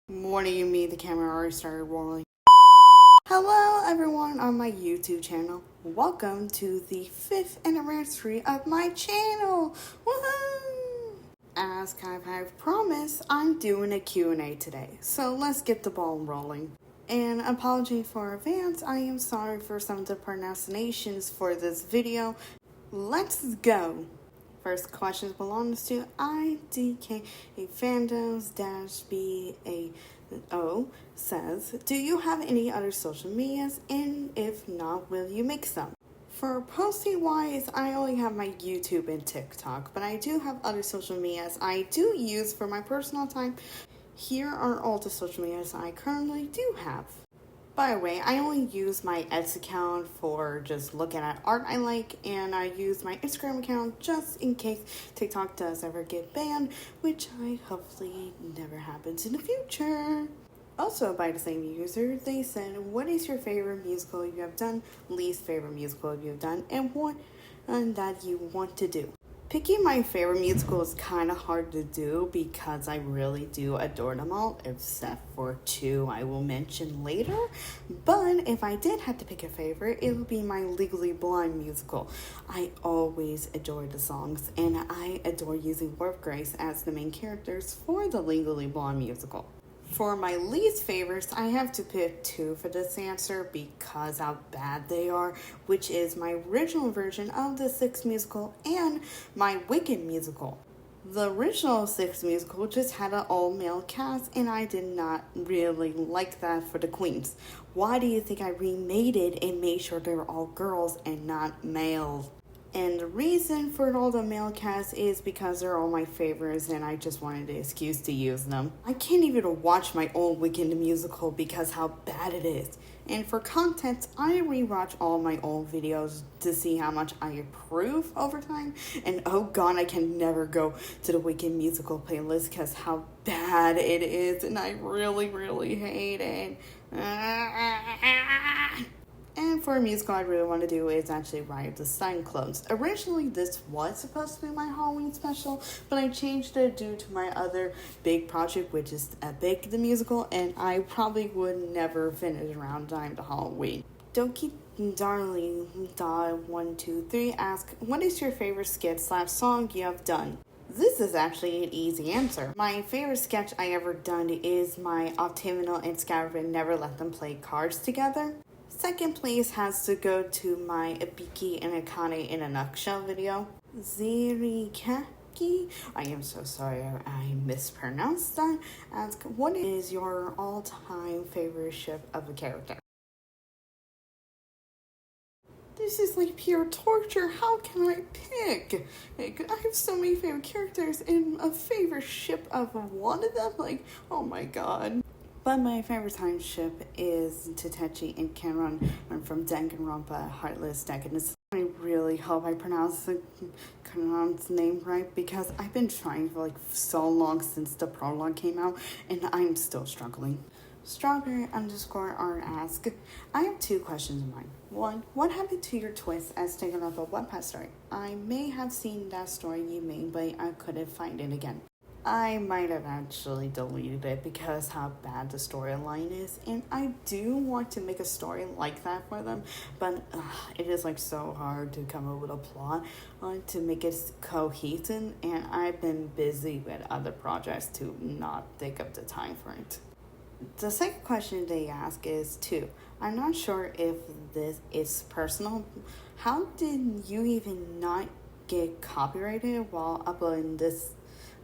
What do you mean the camera already started rolling? Hello everyone on my YouTube channel. Welcome to the 5th anniversary of my channel. Woohoo! As I've promised, I'm doing a Q&A today. So let's get the ball rolling. And apology for advance, I am sorry for some of the pronunciations for this video. Let's go! First question belongs to IDK Fandoms-BAO says, do you have any other social medias, and if not, will you make some? For posting wise, I only have my YouTube and TikTok, but I do have other social medias I do use for my personal time. Here are all the social medias I currently do have. By the way, I only use my Etsy account for just looking at art I like, and I use my Instagram account just in case TikTok does ever get banned, which I hopefully never happens in the future. Also by the same user, they said, what is your favorite musical you have done, least favorite musical you have done, and what that you want to do? Picking my favorite musical is kind of hard to do because I really do adore them all, except for two I will mention later. But if I did have to pick a favorite, it would be my Legally Blonde musical. I always adore the songs, and I adore using Warp Grace as the main characters for the Legally Blonde musical. For my least favorites, I have to pick two for this answer because how bad they are, which is my original version of the Six musical and my Wicked musical. The original Six musical just had an all-male cast, and I did not really like that for the queens. Why do you think I remade it and made sure they were all girls and not males? And the reason for all the male cast is because they're all my favorites and I just wanted an excuse to use them. I can't even watch my old Wicked musical because how bad it is. And for content, I rewatch all my old videos to see how much I improve over time. And oh god, I can never go to the Wicked musical playlist because how bad it is and I really hate it. And for a musical I really want to do is actually Ride the Cyclones. Originally this was supposed to be my Halloween special, but I changed it due to my other big project, which is Epic the musical, and I probably would never finish around time to Halloween. Doki Darling .123 asks, what is your favorite skit/song you have done? This is actually an easy answer. My favorite sketch I ever done is my Octavian and Scaravin Never Let Them Play Cards Together. Second place has to go to my Abiki and Akane in a Nutshell video. Zirikaki, I am so sorry I mispronounced that. Ask, what is your all-time favorite ship of a character? This is like pure torture. How can I pick? Like, I have so many favorite characters and a favorite ship of one of them. Like, oh my god. But my favorite time ship is Tatechi and Kenron from Danganronpa Heartless Decadence. I really hope I pronounce Kenron's name right because I've been trying for like so long since the prologue came out and I'm still struggling. Strawberry_R ask, I have two questions in mind. One, what happened to your twist as Danganronpa Wattpad story? I may have seen that story you made, but I couldn't find it again. I might have actually deleted it because how bad the storyline is, and I do want to make a story like that for them, but it is like so hard to come up with a plot to make it cohesive, and I've been busy with other projects to not take up the time for it. The second question they ask is two. I'm not sure if this is personal. How did you even not get copyrighted while uploading this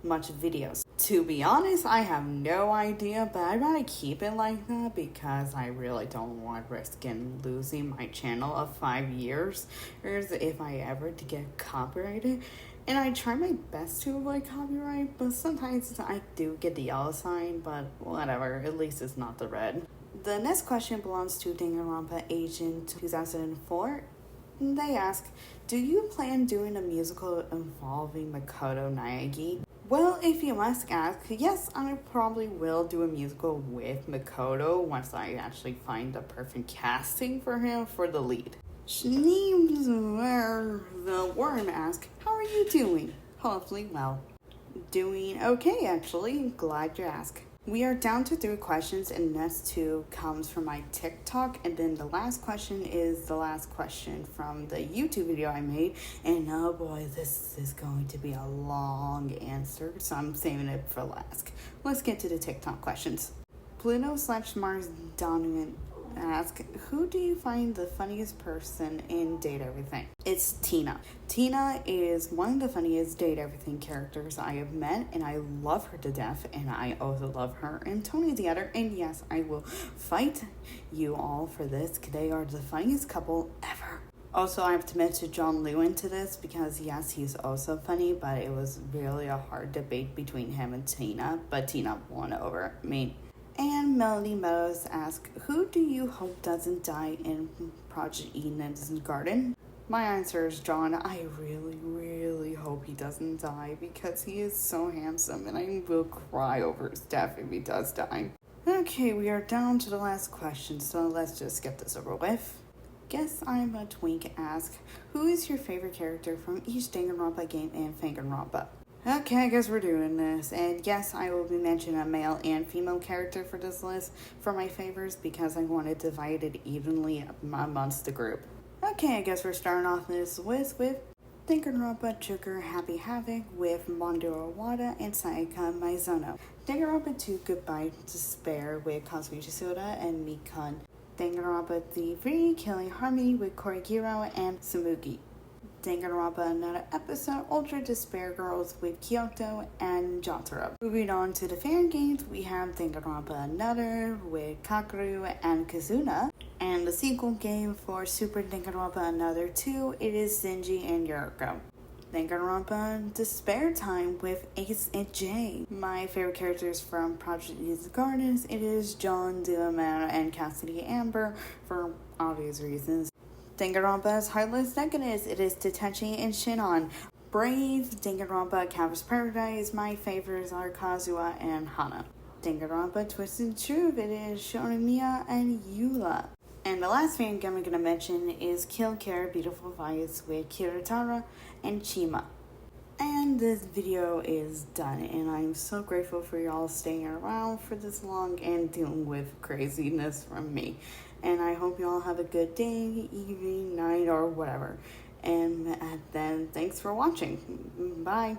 much videos? To be honest, I have no idea, but I'd rather keep it like that because I really don't want risking losing my channel of 5 years if I ever to get copyrighted. And I try my best to avoid copyright, but sometimes I do get the yellow sign, but whatever, at least it's not the red. The next question belongs to Danganronpa Agent 2004. They ask, do you plan doing a musical involving Makoto Naegi? Well, if you must ask, yes, I probably will do a musical with Makoto once I actually find the perfect casting for him for the lead. Shneems where the worm asks, how are you doing? Hopefully well. Doing okay, actually. Glad you asked. We are down to 3 questions, and next 2 comes from my TikTok, and then the last question is the last question from the YouTube video I made, and oh boy, this is going to be a long answer, so I'm saving it for last. Let's get to the TikTok questions. Pluto/Mars Donovan ask, who do you find the funniest person in Date Everything? It's Tina. Tina is one of the funniest Date Everything characters I have met, and I love her to death, and I also love her and Tony the other, and yes, I will fight you all for this. They are the funniest couple ever. Also, I have to mention John Lewin to this because yes, he's also funny, but it was really a hard debate between him and Tina, but Tina won over me. And Melody Meadows asks, who do you hope doesn't die in Project Eden's garden? My answer is John. I really, really hope he doesn't die because he is so handsome and I will cry over his death if he does die. Okay, we are down to the last question, so let's just get this over with. Guess I'm a Twink asks, who is your favorite character from each Danganronpa game and Danganronpa? Okay, I guess we're doing this. And yes, I will be mentioning a male and female character for this list for my favorites because I want to divide it evenly amongst the group. Okay, I guess we're starting off this list with Danganronpa Joker Happy Havoc with Mondo Owada and Sayaka Maizono. Danganronpa 2 Goodbye Despair with Kazuya Soda and Mikun. Danganronpa 3 Killing Harmony with Korigiro and Samugi. Danganronpa Another Episode Ultra Despair Girls with Kyoto and Jotaro. Moving on to the fan games, we have Danganronpa Another with Kakeru and Kazuna. And the sequel game for Super Danganronpa Another 2, it is Shinji and Yuriko. Danganronpa Despair Time with Ace and Jay. My favorite characters from Project Eden's Gardens, it is John, Dillamana, and Cassidy Amber for obvious reasons. Danganronpa's Heartless Decadence, it is Tatechi and Shinon. Brave, Danganronpa Campus Paradise, my favorites are Kazuha and Hana. Danganronpa Twisted Truth, it is Shonomiya and Yula. And the last fan game I'm going to mention is Kill Care Beautiful Vice with Kirotara and Chima. And this video is done, and I'm so grateful for y'all staying around for this long and dealing with craziness from me. And I hope y'all have a good day, evening, night, or whatever. And then thanks for watching. Bye.